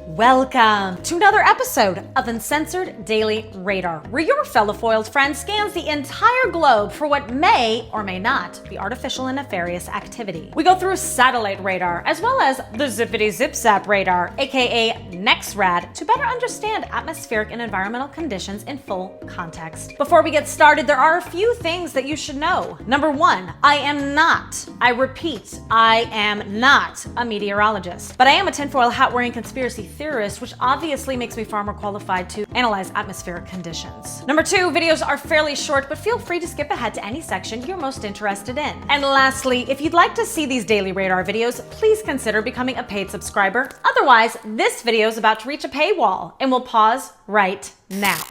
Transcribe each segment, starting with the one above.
Welcome to another episode of Uncensored Daily Radar, where your fellow foiled friend scans the entire globe for what may or may not be artificial and nefarious activity. We go through satellite radar as well as the zippity zip zap radar, aka NEXRAD, to better understand atmospheric and environmental conditions in full context. Before we get started, there are a few things that you should know. Number one, I repeat, I am not a meteorologist, but I am a tinfoil hat wearing conspiracy theorist, which obviously makes me far more qualified to analyze atmospheric conditions. Number two, videos are fairly short, but feel free to skip ahead to any section you're most interested in. And lastly, if you'd like to see these daily radar videos, please consider becoming a paid subscriber. Otherwise, this video is about to reach a paywall and will pause right now.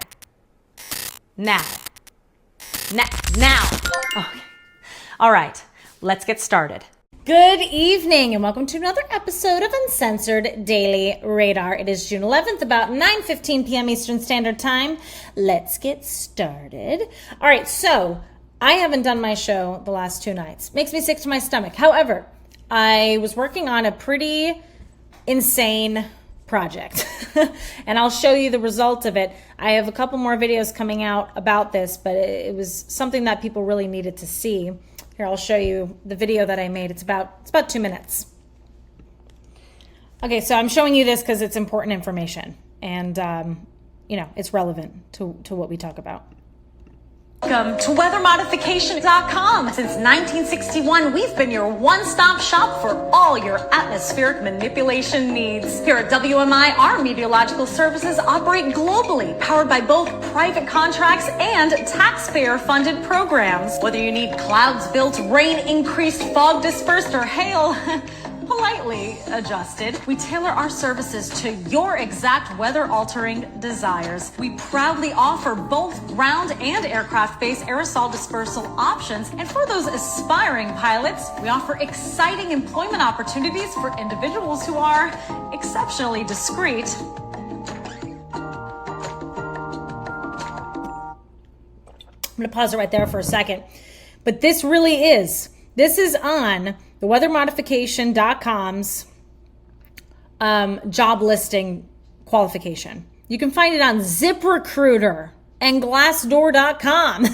Now. Okay. All right, let's get started. Good evening and welcome to another episode of Uncensored Daily Radar. It is June 11th, about 9:15 p.m. Eastern Standard Time. Let's get started. All right, so I haven't done my show the last two nights. Makes me sick to my stomach. However, I was working on a pretty insane project and I'll show you the result of it. I have a couple more videos coming out about this, but it was something that people really needed to see. Here, I'll show you the video that I made. It's about 2 minutes. Okay, so I'm showing you this because it's important information and, it's relevant to what we talk about. Welcome to weathermodification.com. Since 1961, we've been your one-stop shop for all your atmospheric manipulation needs. Here at WMI, our meteorological services operate globally, powered by both private contracts and taxpayer-funded programs. Whether you need clouds-built, rain-increased, fog-dispersed, or hail politely adjusted, we tailor our services to your exact weather-altering desires. We proudly offer both ground and aircraft-based aerosol dispersal options. And for those aspiring pilots, we offer exciting employment opportunities for individuals who are exceptionally discreet. I'm going to pause it right there for a second. But this is on the weathermodification.com's job listing qualification. You can find it on ZipRecruiter and Glassdoor.com.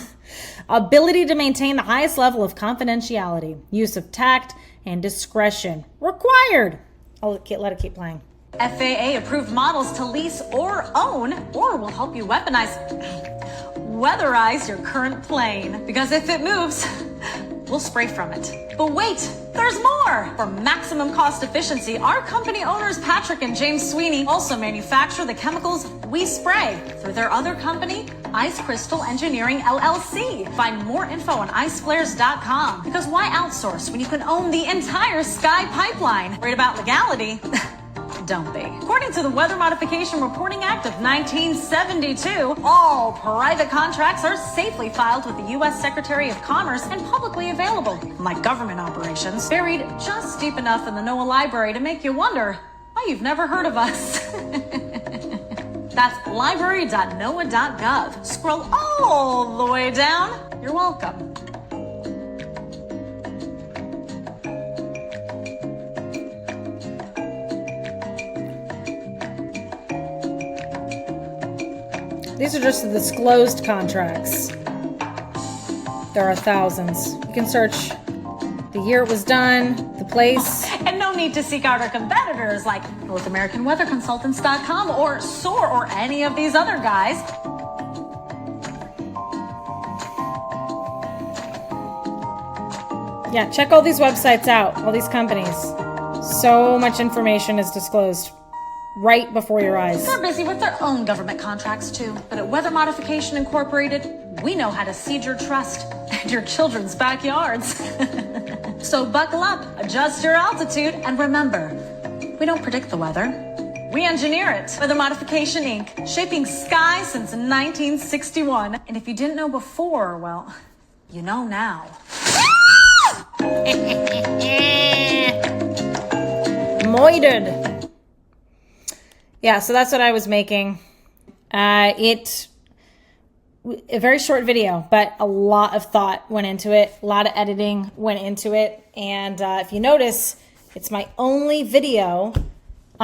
Ability to maintain the highest level of confidentiality. Use of tact and discretion. Required. I'll let it keep playing. FAA approved models to lease or own, or will help you weatherize your current plane. Because if it moves, we'll spray from it. But wait, there's more! For maximum cost efficiency, our company owners Patrick and James Sweeney also manufacture the chemicals we spray through their other company, Ice Crystal Engineering LLC. Find more info on iceflares.com. Because why outsource when you can own the entire sky pipeline? Worried about legality? Don't be. According to the Weather Modification Reporting Act of 1972, all private contracts are safely filed with the U.S. Secretary of Commerce and publicly available, like government operations, buried just deep enough in the NOAA library to make you wonder why you've never heard of us. That's library.noaa.gov. Scroll all the way down. You're welcome. These are just the disclosed contracts. There are thousands. You can search the year it was done, the place. And no need to seek out our competitors like NorthAmericanWeatherConsultants.com or SOAR or any of these other guys. Yeah, check all these websites out, all these companies. So much information is disclosed right before your eyes. They're busy with their own government contracts too. But at Weather Modification Incorporated, we know how to seed your trust and your children's backyards. So buckle up, adjust your altitude, and remember, we don't predict the weather. We engineer it. Weather Modification Inc., shaping skies since 1961. And if you didn't know before, well, you know now. Moided. Yeah, so that's what I was making. A very short video, but a lot of thought went into it. A lot of editing went into it. And if you notice, it's my only video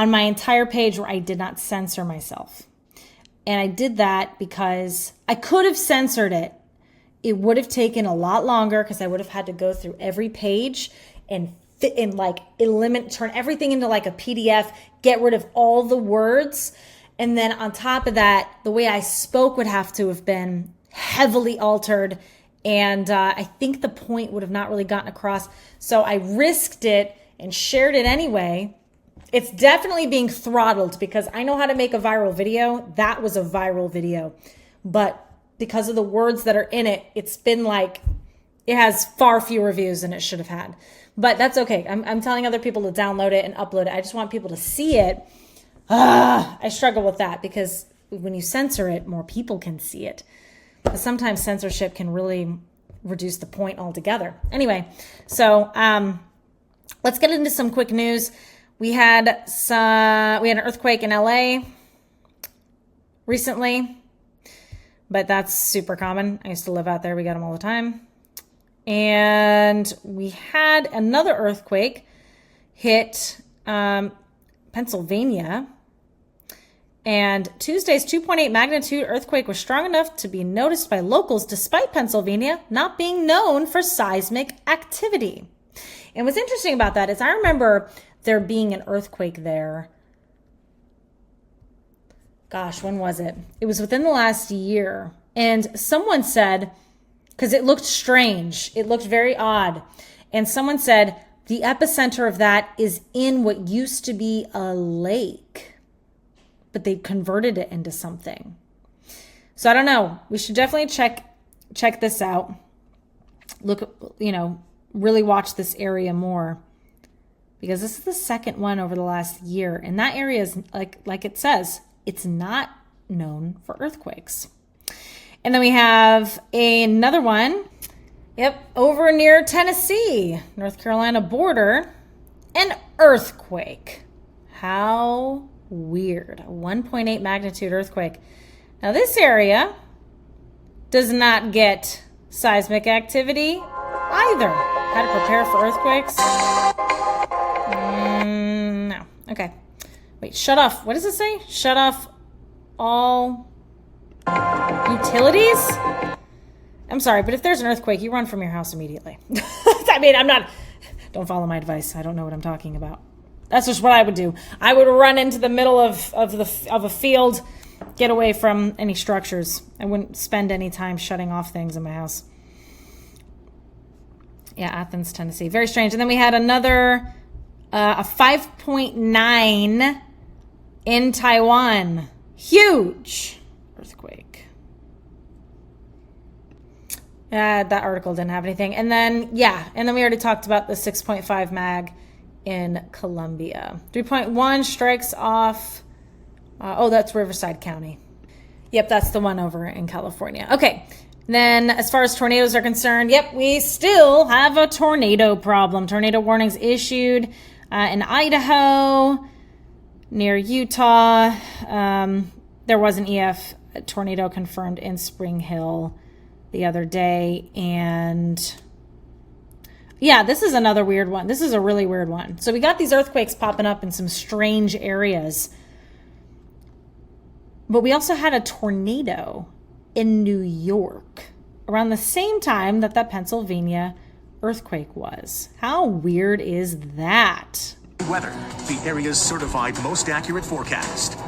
on my entire page where I did not censor myself. And I did that because I could have censored it. It would have taken a lot longer because I would have had to go through every page and fit in, like, eliminate, turn everything into like a PDF, get rid of all the words. And then on top of that, the way I spoke would have to have been heavily altered. And I think the point would have not really gotten across. So I risked it and shared it anyway. It's definitely being throttled because I know how to make a viral video. That was a viral video. But because of the words that are in it, it's been like, it has far fewer views than it should have had. But that's okay. I'm telling other people to download it and upload it. I just want people to see it. I struggle with that because when you censor it, more people can see it. But sometimes censorship can really reduce the point altogether. Anyway, so let's get into some quick news. We had an earthquake in LA recently, but that's super common. I used to live out there. We got them all the time. And we had another earthquake hit Pennsylvania. And Tuesday's 2.8 magnitude earthquake was strong enough to be noticed by locals despite Pennsylvania not being known for seismic activity. And what's interesting about that is I remember there being an earthquake there. Gosh, when was it? It was within the last year. And someone said, because it looked strange, it looked very odd. And someone said, the epicenter of that is in what used to be a lake, but they converted it into something. So I don't know. We should definitely check this out. Look, really watch this area more, because this is the second one over the last year. And that area is, like it says, it's not known for earthquakes. And then we have another one. Yep, over near Tennessee, North Carolina border, an earthquake. How weird. A 1.8 magnitude earthquake. Now this area does not get seismic activity either. How to prepare for earthquakes? No. Okay. Wait, shut off. What does it say? Shut off all utilities? I'm sorry, but if there's an earthquake, you run from your house immediately. I mean, don't follow my advice. I don't know what I'm talking about. That's just what I would do. I would run into the middle of a field, get away from any structures. I wouldn't spend any time shutting off things in my house. Yeah, Athens, Tennessee. Very strange. And then we had another, a 5.9 in Taiwan. Huge earthquake. That article didn't have anything. And then we already talked about the 6.5 mag in Colombia. 3.1 strikes off. That's Riverside County. Yep, that's the one over in California. Okay. Then as far as tornadoes are concerned, we still have a tornado problem. Tornado warnings issued in Idaho, near Utah. There was an EF tornado confirmed in Spring Hill the other day. And this is another weird one. This is a really weird one. So we got these earthquakes popping up in some strange areas. But we also had a tornado in New York around the same time that Pennsylvania earthquake was. How weird is that? Weather, the area's certified most accurate forecast.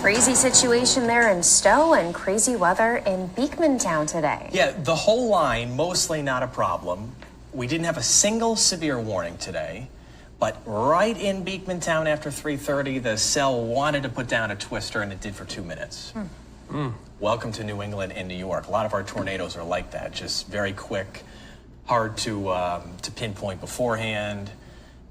Crazy situation there in Stowe and crazy weather in Beekmantown today. Yeah, the whole line, mostly not a problem. We didn't have a single severe warning today, but right in Beekmantown after 3:30, the cell wanted to put down a twister, and it did for 2 minutes. Welcome to New England and New York. A lot of our tornadoes are like that, just very quick, hard to pinpoint beforehand,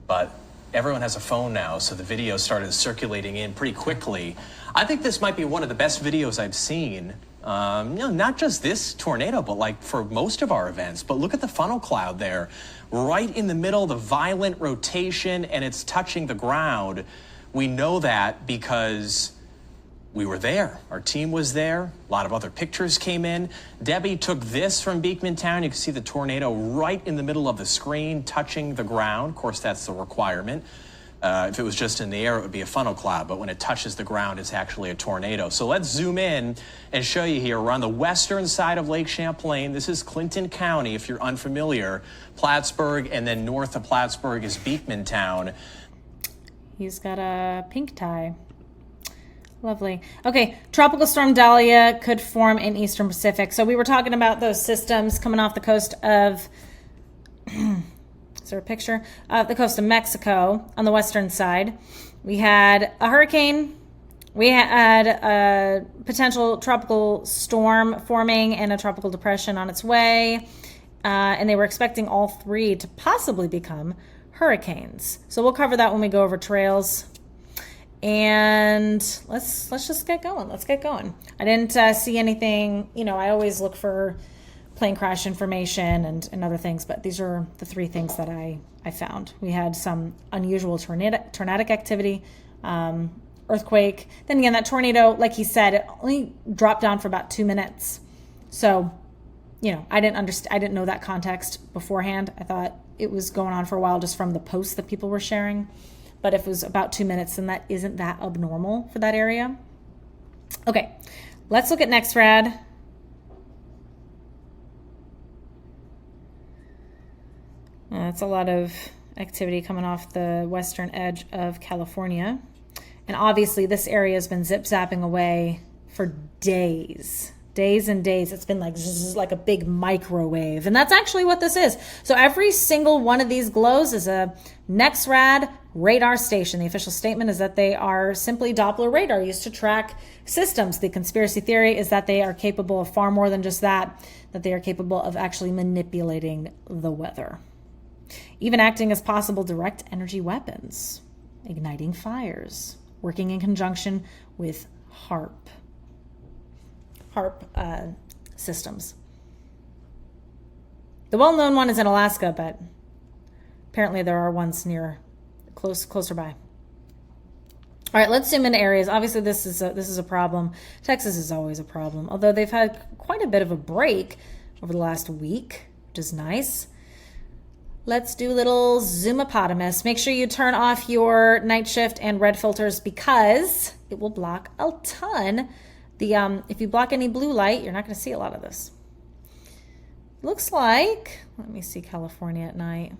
but everyone has a phone now, so the video started circulating in pretty quickly. I think this might be one of the best videos I've seen. Not just this tornado, but like for most of our events. But look at the funnel cloud there, right in the middle, the violent rotation, and it's touching the ground. We know that because we were there. Our team was there. A lot of other pictures came in. Debbie took this from Beekmantown. You can see the tornado right in the middle of the screen, touching the ground. Of course, that's the requirement. If it was just in the air, it would be a funnel cloud, but when it touches the ground, it's actually a tornado. So let's zoom in and show you here. We're on the western side of Lake Champlain. This is Clinton County, if you're unfamiliar. Plattsburgh, and then north of Plattsburgh is Beekmantown. He's got a pink tie. Lovely. Okay, Tropical Storm Dahlia could form in Eastern Pacific. So we were talking about those systems coming off the coast of... Is there a picture? The coast of Mexico on the western side. We had a hurricane. We had a potential tropical storm forming and a tropical depression on its way. And they were expecting all three to possibly become hurricanes. So we'll cover that when we go over trails. And let's just get going. Let's get going. I didn't see anything. You know, I always look for plane crash information and other things, but these are the three things that I found. We had some unusual tornadic activity, earthquake. Then again, that tornado, like he said, it only dropped down for about 2 minutes. So, you know, I didn't know that context beforehand. I thought it was going on for a while just from the posts that people were sharing. But if it was about 2 minutes, then that isn't that abnormal for that area. Okay, let's look at NEXRAD. That's a lot of activity coming off the western edge of California. And obviously this area has been zip-zapping away for days and days. It's been like zzz, like a big microwave. And that's actually what this is. So every single one of these glows is a NEXRAD radar station. The official statement is that they are simply Doppler radar used to track systems. The conspiracy theory is that they are capable of far more than just that they are capable of actually manipulating the weather. Even acting as possible direct energy weapons, igniting fires, working in conjunction with HAARP systems. The well-known one is in Alaska, but apparently there are ones closer by. All right, let's zoom into areas. Obviously, this is a problem. Texas is always a problem, although they've had quite a bit of a break over the last week, which is nice. Let's do a little zoomopotamus. Make sure you turn off your night shift and red filters because it will block a ton. If you block any blue light, you're not going to see a lot of this. Looks like, let me see California at night.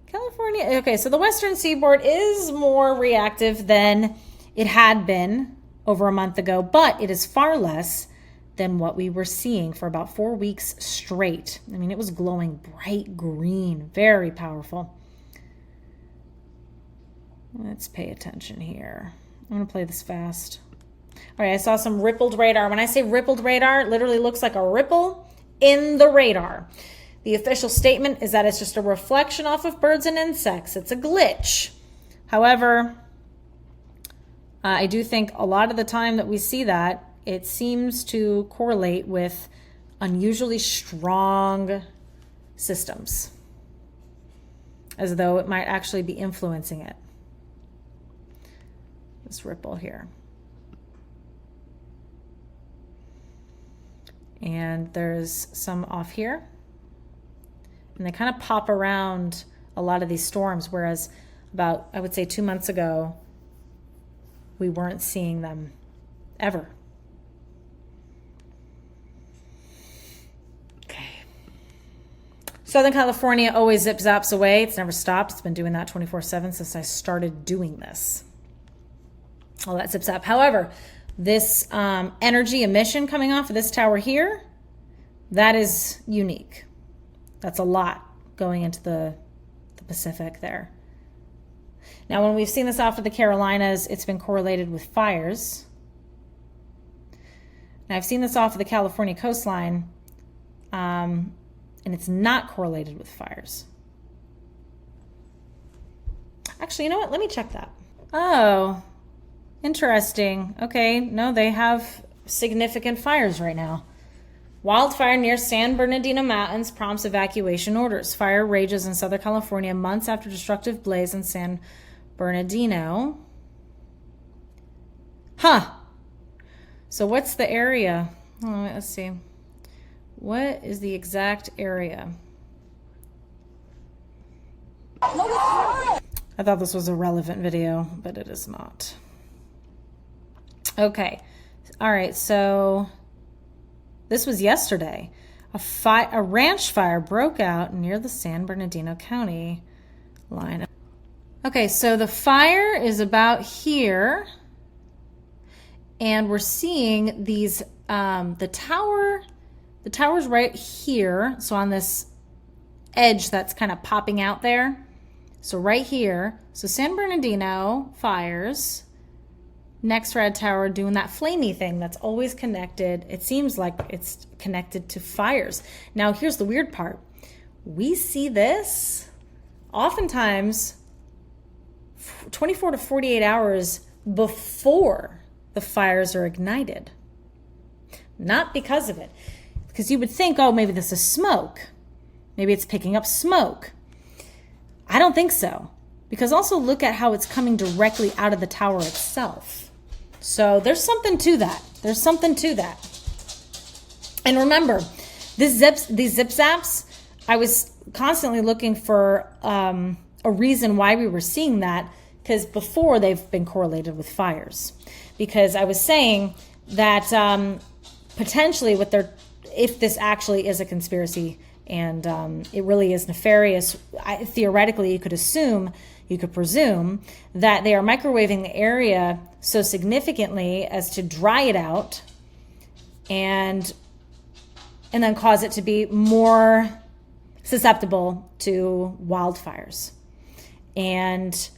California, okay, so the western seaboard is more reactive than it had been over a month ago, but it is far less than what we were seeing for about 4 weeks straight. I mean, it was glowing bright green, very powerful. Let's pay attention here. I'm going to play this fast. All right, I saw some rippled radar. When I say rippled radar, it literally looks like a ripple in the radar. The official statement is that it's just a reflection off of birds and insects. It's a glitch. However, I do think a lot of the time that we see that, it seems to correlate with unusually strong systems, as though it might actually be influencing it. This ripple here. And there's some off here. And they kind of pop around a lot of these storms, whereas about, I would say 2 months ago, we weren't seeing them ever. Southern California always zip-zaps away. It's never stopped. It's been doing that 24/7 since I started doing this. All that zip-zap. However, this energy emission coming off of this tower here, that is unique. That's a lot going into the Pacific there. Now, when we've seen this off of the Carolinas, it's been correlated with fires. Now, I've seen this off of the California coastline, and it's not correlated with fires. Actually, you know what? Let me check that. Oh, interesting. Okay, no, they have significant fires right now. Wildfire near San Bernardino Mountains prompts evacuation orders. Fire rages in Southern California months after destructive blaze in San Bernardino. Huh. So what's the area? Oh, let's see. What is the exact area? I thought this was a relevant video, but it is not. Okay. All right, so this was yesterday. A ranch fire broke out near the San Bernardino County line. Okay, so the fire is about here, and we're seeing these, the tower's right here, so on this edge that's kind of popping out there. So right here, so San Bernardino fires, next red tower doing that flamey thing that's always connected. It seems like it's connected to fires. Now here's the weird part. We see this oftentimes 24 to 48 hours before the fires are ignited. Not because of it. Because you would think, oh, maybe this is smoke. Maybe it's picking up smoke. I don't think so. Because also look at how it's coming directly out of the tower itself. So there's something to that. There's something to that. And remember, these zip zaps, I was constantly looking for a reason why we were seeing that, because before they've been correlated with fires. Because I was saying that potentially if this actually is a conspiracy and it really is nefarious, theoretically you could presume that they are microwaving the area so significantly as to dry it out and then cause it to be more susceptible to wildfires. And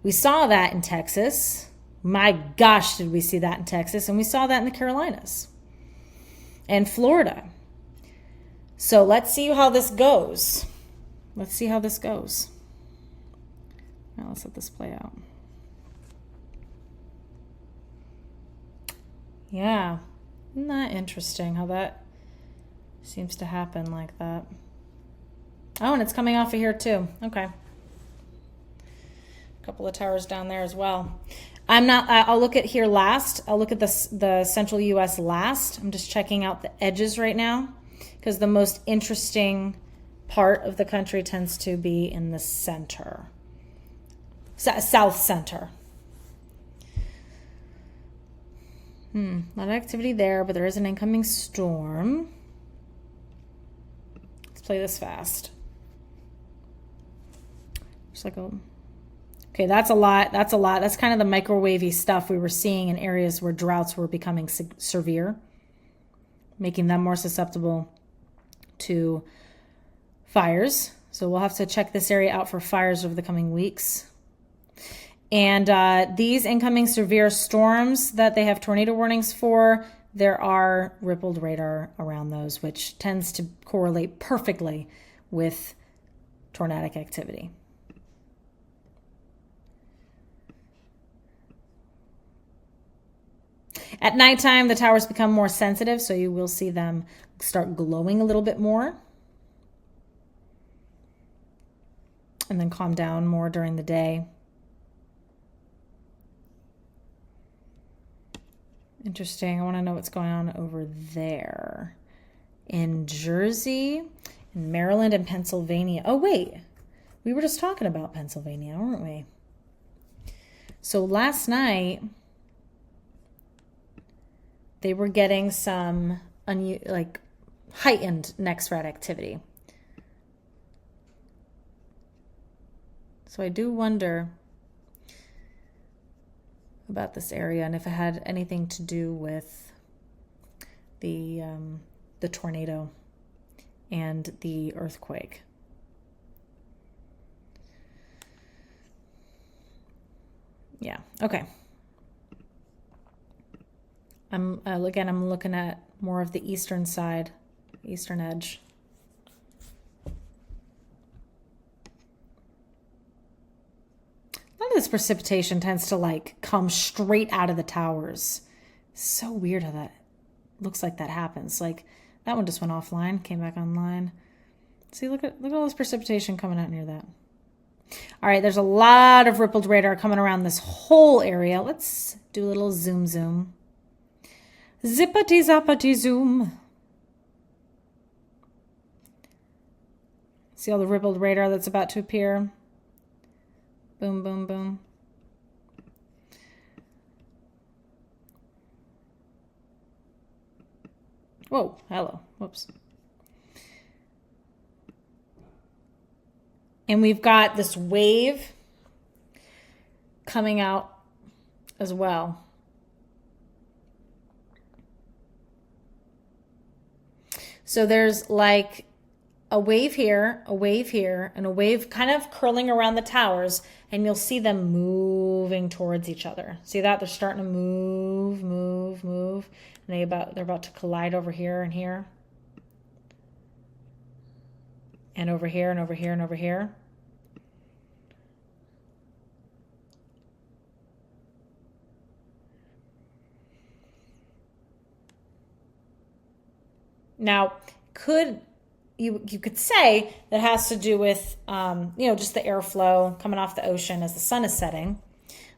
we saw that in Texas. My gosh, did we see that in Texas? And we saw that in the Carolinas and Florida. So let's see how this goes. Now let's let this play out. Yeah, isn't that interesting how that seems to happen like that? Oh, and it's coming off of here too. Okay. A couple of towers down there as well. I'll look at here last. I'll look at the central US last. I'm just checking out the edges right now because the most interesting part of the country tends to be in the center. South center. A lot of activity there, but there is an incoming storm. Let's play this fast. Just like okay, that's a lot. That's kind of the microwavy stuff we were seeing in areas where droughts were becoming severe, making them more susceptible to fires. So we'll have to check this area out for fires over the coming weeks. And these incoming severe storms that they have tornado warnings for, there are rippled radar around those, which tends to correlate perfectly with tornadic activity. At nighttime, the towers become more sensitive, so you will see them start glowing a little bit more. And then calm down more during the day. Interesting. I want to know what's going on over there. In Jersey, in Maryland, and Pennsylvania. Oh, wait. We were just talking about Pennsylvania, weren't we? So last night, they were getting some heightened NextRad activity. So I do wonder about this area and if it had anything to do with the tornado and the earthquake. Yeah. Okay. I'm looking at more of the eastern side, eastern edge. A lot of this precipitation tends to come straight out of the towers. So weird how that looks like that happens. Like that one just went offline, came back online. See, look at all this precipitation coming out near that. All right, there's a lot of rippled radar coming around this whole area. Let's do a little zoom. Zippity zappity zoom. See all the rippled radar that's about to appear? Boom, boom, boom. Whoa, hello. Whoops. And we've got this wave coming out as well. So there's like a wave here, and a wave kind of curling around the towers, and you'll see them moving towards each other. See that? They're starting to move. And they're about to collide over here and here. And over here and over here and over here. Now, you could say that has to do with, just the airflow coming off the ocean as the sun is setting.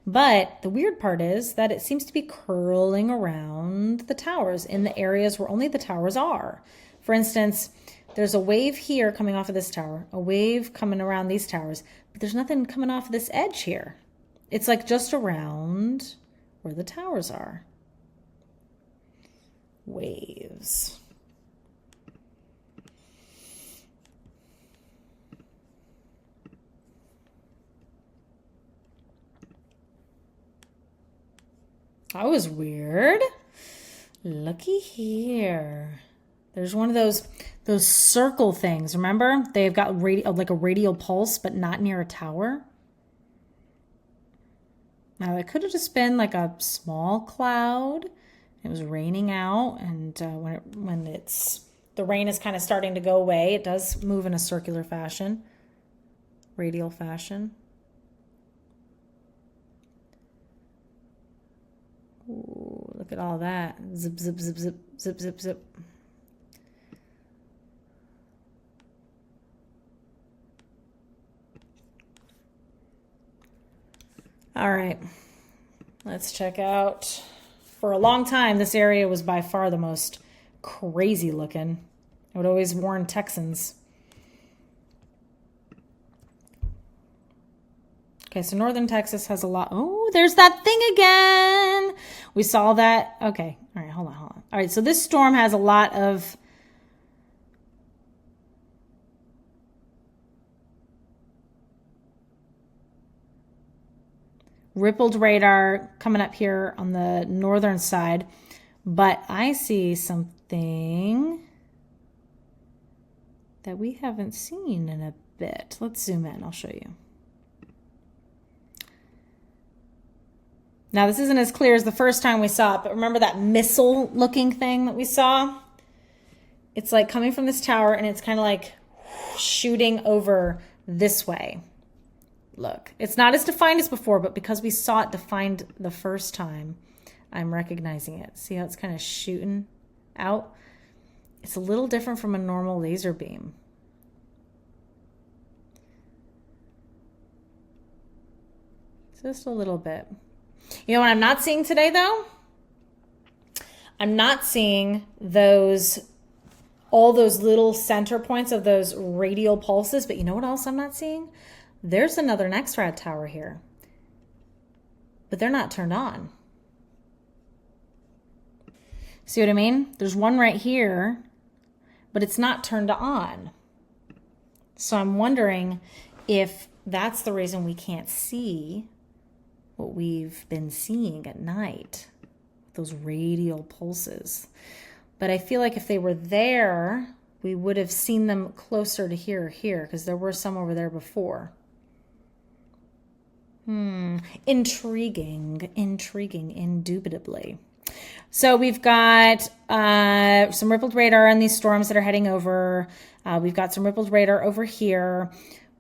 But the weird part is that it seems to be curling around the towers in the areas where only the towers are. For instance, there's a wave here coming off of this tower, a wave coming around these towers, but there's nothing coming off of this edge here. It's like just around where the towers are. Waves. That was weird. Looky here. There's one of those circle things. Remember? They've got like a radial pulse, but not near a tower. Now, that could have just been like a small cloud. It was raining out, and when the rain is kind of starting to go away, it does move in a circular fashion, radial fashion. Ooh, look at all that. Zip, zip, zip, zip, zip, zip, zip. All right. Let's check out. For a long time, this area was by far the most crazy looking. It would always warn Texans. Okay, so northern Texas has a lot. Oh, there's that thing again. We saw that. Okay, all right, hold on. All right, so this storm has a lot of rippled radar coming up here on the northern side, but I see something that we haven't seen in a bit. Let's zoom in. I'll show you. Now, this isn't as clear as the first time we saw it, but remember that missile-looking thing that we saw? It's like coming from this tower, and it's kind of like shooting over this way. Look, it's not as defined as before, but because we saw it defined the first time, I'm recognizing it. See how it's kind of shooting out? It's a little different from a normal laser beam. Just a little bit. You know what I'm not seeing today, though? I'm not seeing all those little center points of those radial pulses, but you know what else I'm not seeing? There's another NexRad tower here, but they're not turned on. See what I mean? There's one right here, but it's not turned on. So I'm wondering if that's the reason we can't see what we've been seeing at night, those radial pulses. But I feel like if they were there, we would have seen them closer to here, because there were some over there before. Intriguing, indubitably. So we've got some rippled radar on these storms that are heading over. We've got some rippled radar over here.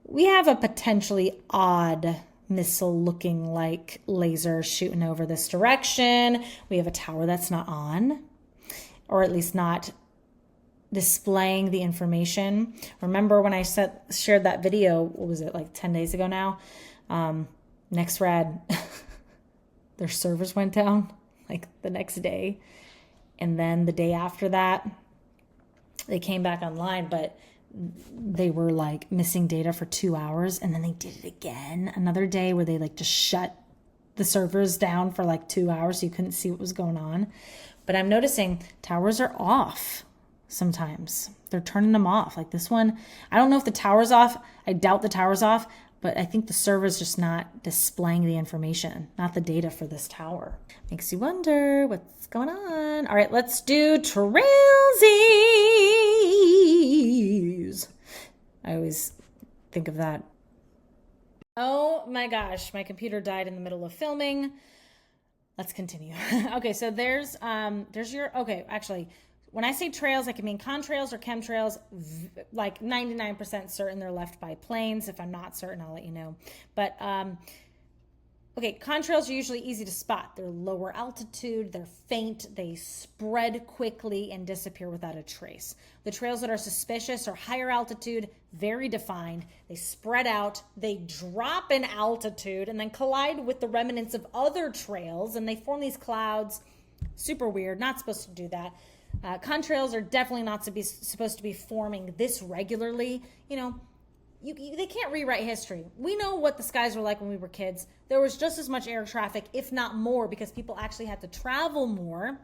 We have a potentially odd missile-looking like laser shooting over this direction. We have a tower that's not on, or at least not displaying the information. Remember when I shared that video, what was it, like 10 days ago now? NexRad, their servers went down like the next day. And then the day after that, they came back online, but they were like missing data for 2 hours, and then they did it again another day where they like just shut the servers down for like 2 hours so you couldn't see what was going on. But I'm noticing towers are off sometimes. They're turning them off. Like this one, I don't know if the tower's off. I doubt the tower's off, but I think the server's just not displaying the information, not the data for this tower. Makes you wonder what's going on. All right, let's do trailsies. I always think of that. Oh my gosh, my computer died in the middle of filming. Let's continue. Okay, so there's your, okay, actually, when I say trails, I can mean contrails or chemtrails, like 99% certain they're left by planes. If I'm not certain, I'll let you know. But, okay, contrails are usually easy to spot. They're lower altitude, they're faint, they spread quickly and disappear without a trace. The trails that are suspicious are higher altitude, very defined. They spread out, they drop in altitude, and then collide with the remnants of other trails, and they form these clouds. Super weird, not supposed to do that. Contrails are definitely not supposed to be forming this regularly. You know, they can't rewrite history. We know what the skies were like when we were kids. There was just as much air traffic, if not more, because people actually had to travel more.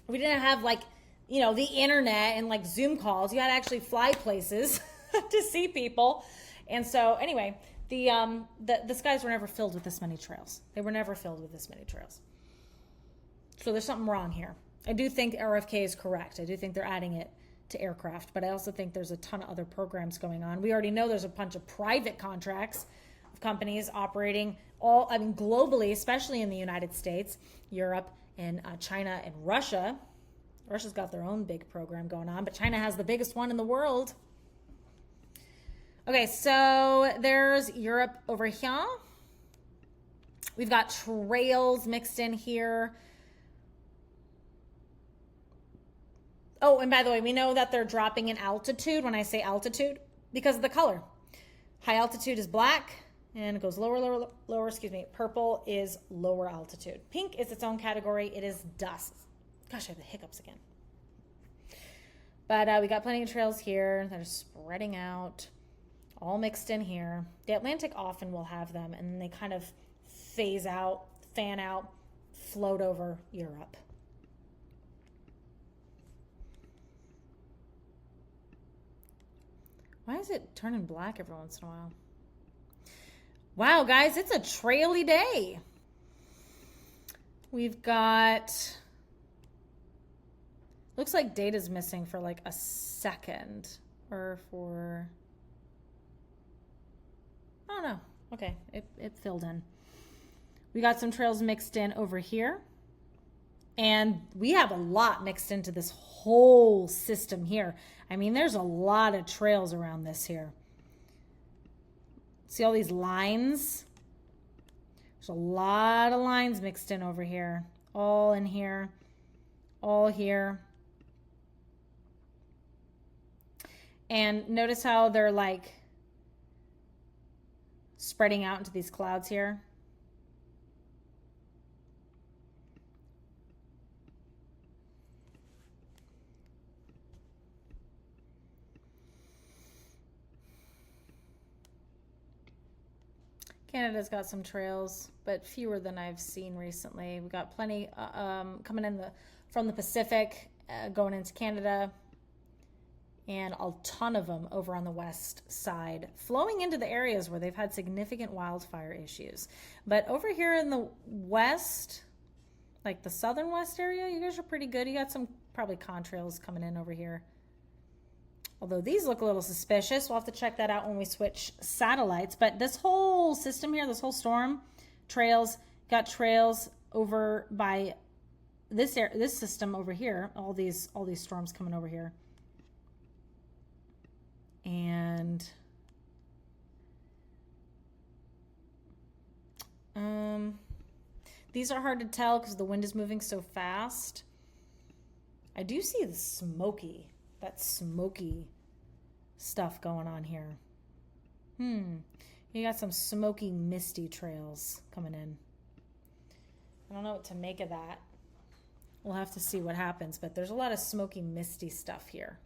We didn't have like, you know, the internet and like Zoom calls. You had to actually fly places to see people. And so anyway, the skies were never filled with this many trails. They were never filled with this many trails. So there's something wrong here. I do think RFK is correct. I do think they're adding it to aircraft, but I also think there's a ton of other programs going on. We already know there's a bunch of private contracts of companies operating globally, especially in the United States, Europe, and China and Russia. Russia's got their own big program going on, but China has the biggest one in the world. Okay, so there's Europe over here. We've got trails mixed in here. Oh, and by the way, we know that they're dropping in altitude when I say altitude because of the color. High altitude is black and it goes lower, Purple is lower altitude. Pink is its own category. It is dust. Gosh, I have the hiccups again. But we got plenty of trails here that are spreading out, all mixed in here. The Atlantic often will have them, and then they kind of phase out, fan out, float over Europe. Why is it turning black every once in a while? Wow, guys, it's a traily day. We've got, looks like data's missing for like a second or for, I don't know. Okay, it filled in. We got some trails mixed in over here. And we have a lot mixed into this whole system here. I mean, there's a lot of trails around this here. See all these lines? There's a lot of lines mixed in over here. All in here. All here. And notice how they're like spreading out into these clouds here. Canada's got some trails, but fewer than I've seen recently. We've got plenty coming in from the Pacific, going into Canada, and a ton of them over on the west side, flowing into the areas where they've had significant wildfire issues. But over here in the west, like the southern west area, you guys are pretty good. You got some probably contrails coming in over here. Although these look a little suspicious. We'll have to check that out when we switch satellites. But this whole system here, this whole storm, got trails over by this system over here. All these storms coming over here. And these are hard to tell because the wind is moving so fast. I do see the that smoky stuff going on here. You got some smoky, misty trails coming in. I don't know what to make of that. We'll have to see what happens, but there's a lot of smoky, misty stuff here.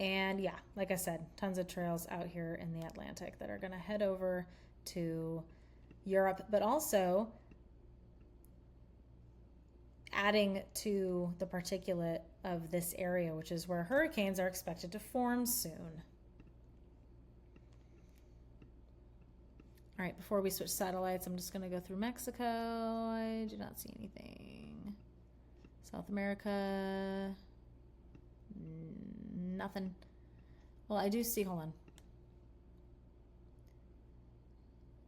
And yeah, like I said, tons of trails out here in the Atlantic that are going to head over to Europe, but also adding to the particulate of this area, which is where hurricanes are expected to form soon. All right, before we switch satellites, I'm just going to go through Mexico. I do not see anything. South America, nothing. Well, I do see, hold on.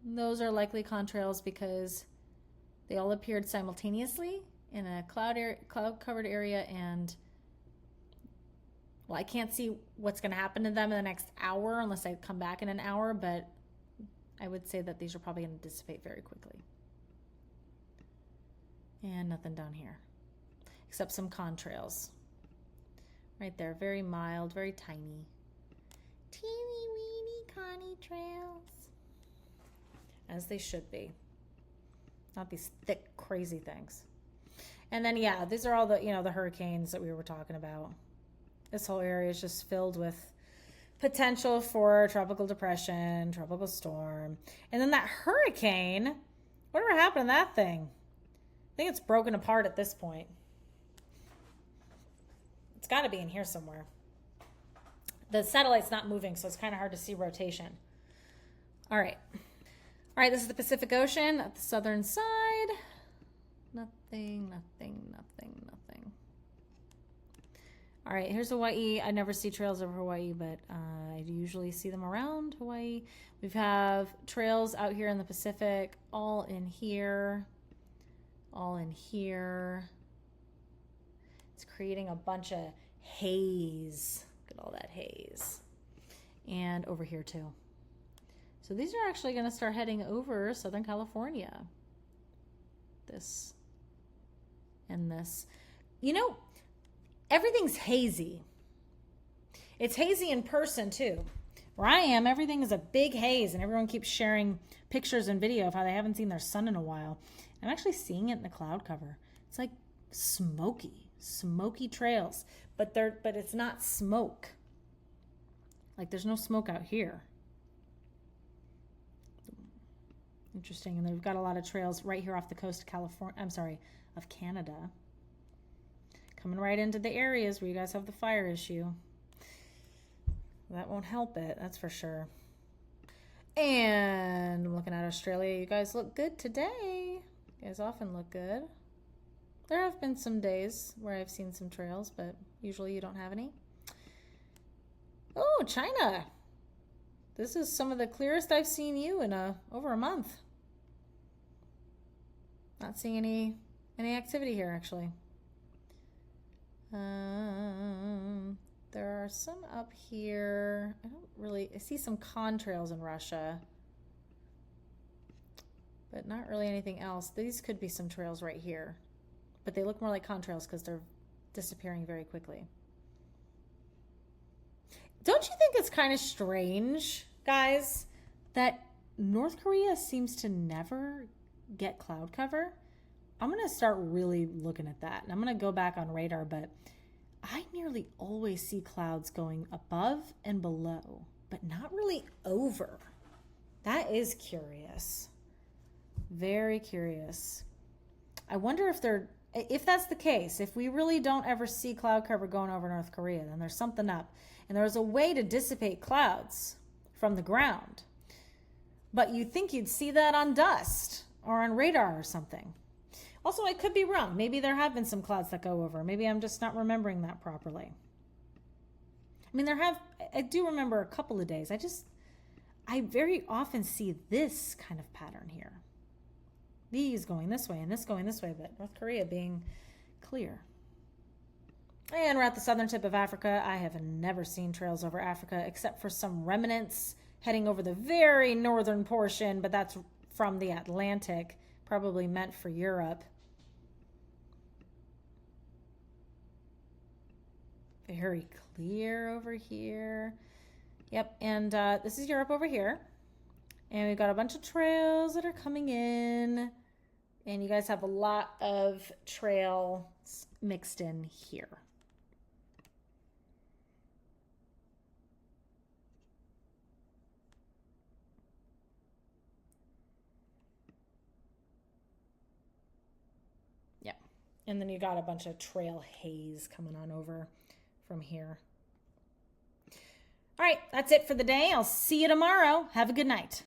Those are likely contrails because they all appeared simultaneously in a cloud-covered area, and well, I can't see what's going to happen to them in the next hour unless I come back in an hour, but I would say that these are probably going to dissipate very quickly. And nothing down here, except some contrails. Right there, very mild, very tiny. Teeny weeny conny trails. As they should be. Not these thick, crazy things. And then, yeah, these are all the, the hurricanes that we were talking about. This whole area is just filled with potential for tropical depression, tropical storm. And then that hurricane, whatever happened to that thing? I think it's broken apart at this point. It's got to be in here somewhere. The satellite's not moving, so it's kind of hard to see rotation. All right. All right, this is the Pacific Ocean at the southern side. Nothing, nothing, nothing, nothing. All right, here's Hawaii. I never see trails over Hawaii, but I usually see them around Hawaii. We have trails out here in the Pacific, all in here, all in here. It's creating a bunch of haze. Look at all that haze. And over here too. So these are actually going to start heading over Southern California. This and this. Everything's hazy. It's hazy in person too. Where I am, everything is a big haze, and everyone keeps sharing pictures and video of how they haven't seen their sun in a while. I'm actually seeing it in the cloud cover. It's like smoky trails, but it's not smoke. Like there's no smoke out here. Interesting. And they've got a lot of trails right here off the coast of of Canada. Coming right into the areas where you guys have the fire issue. That won't help it, that's for sure. And I'm looking at Australia. You guys look good today. You guys often look good. There have been some days where I've seen some trails, but usually you don't have any. Oh, China. This is some of the clearest I've seen you in over a month. Not seeing any activity here, actually. There are some up here. I see some contrails in Russia, but not really anything else. These could be some trails right here, but they look more like contrails because they're disappearing very quickly. Don't you think it's kind of strange, guys, that North Korea seems to never get cloud cover? I'm going to start really looking at that, and I'm going to go back on radar, but I nearly always see clouds going above and below, but not really over. That is curious. Very curious. I wonder if that's the case, if we really don't ever see cloud cover going over North Korea, then there's something up. And there's a way to dissipate clouds from the ground. But you'd think you'd see that on dust or on radar or something. Also, I could be wrong. Maybe there have been some clouds that go over. Maybe I'm just not remembering that properly. I mean, I do remember a couple of days. I very often see this kind of pattern here. These going this way and this going this way, but North Korea being clear. And we're at the southern tip of Africa. I have never seen trails over Africa except for some remnants heading over the very northern portion, but that's from the Atlantic, probably meant for Europe. Very clear over here. Yep, and this is Europe over here. And we've got a bunch of trails that are coming in. And you guys have a lot of trails mixed in here. And then you got a bunch of trail haze coming on over from here. All right, that's it for the day. I'll see you tomorrow. Have a good night.